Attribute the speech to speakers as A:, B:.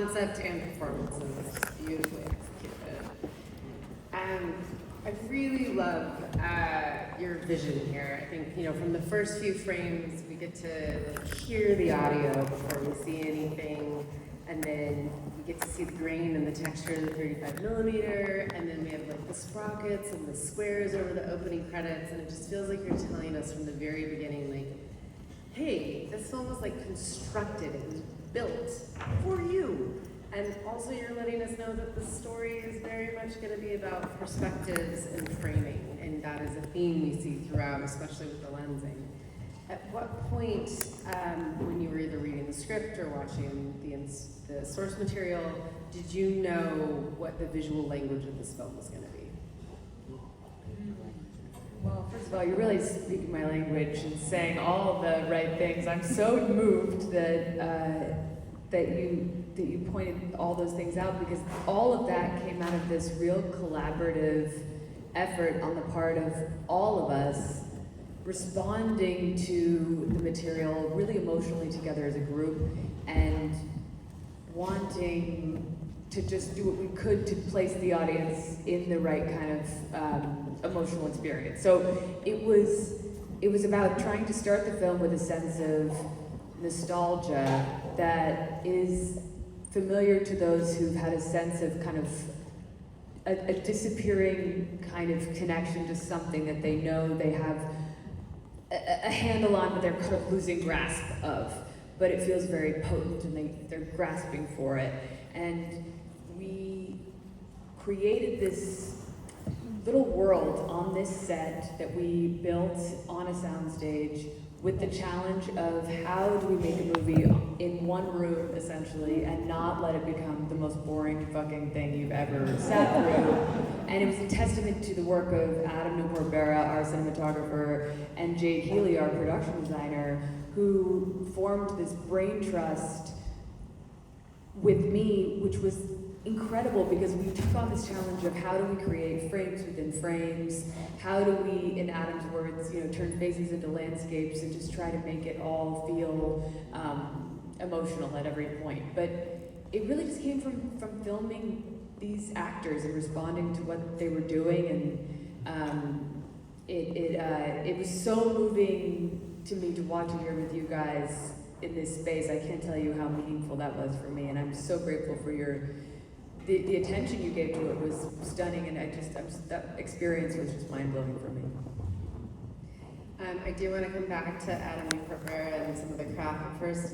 A: concept and performance is just beautifully executed. I really love your vision here. I think, from the first few frames, we get to hear the audio before we see anything, and then we get to see the grain and the texture of the 35 millimeter, and then we have like the sprockets and the squares over the opening credits, and it just feels like you're telling us from the very beginning, like, hey, this film was like constructed, it was built for you. And also you're letting us know that the story is very much going to be about perspectives and framing, and that is a theme we see throughout, especially with the lensing. At what point, when you were either reading the script or watching the source material, did you know what the visual language of this film was going to be?
B: Well, first of all, you're really speaking my language and saying all the right things. I'm so moved that you pointed all those things out, because all of that came out of this real collaborative effort on the part of all of us, responding to the material really emotionally together as a group and wanting to just do what we could to place the audience in the right kind of emotional experience. So it was about trying to start the film with a sense of nostalgia that is familiar to those who've had a sense of kind of a disappearing kind of connection to something that they know they have a handle on, but they're kind of losing grasp of. But it feels very potent, and they're grasping for it. And we created this little world on this set that we built on a soundstage with the challenge of how do we make a movie in one room, essentially, and not let it become the most boring fucking thing you've ever sat through. And it was a testament to the work of Adam Newport-Berra, our cinematographer, and Jade Healy, our production designer, who formed this brain trust with me, which was incredible, because we took on this challenge of how do we create frames within frames, how do we, in Adam's words, turn faces into landscapes and just try to make it all feel emotional at every point. But it really just came from filming these actors and responding to what they were doing, and it was so moving to me to watch it here with you guys in this space. I can't tell you how meaningful that was for me, and I'm so grateful for the attention you gave to it was stunning, and that experience was just mind-blowing for me.
A: I do want to come back to Adam Newport-Berra and some of the craft, but first,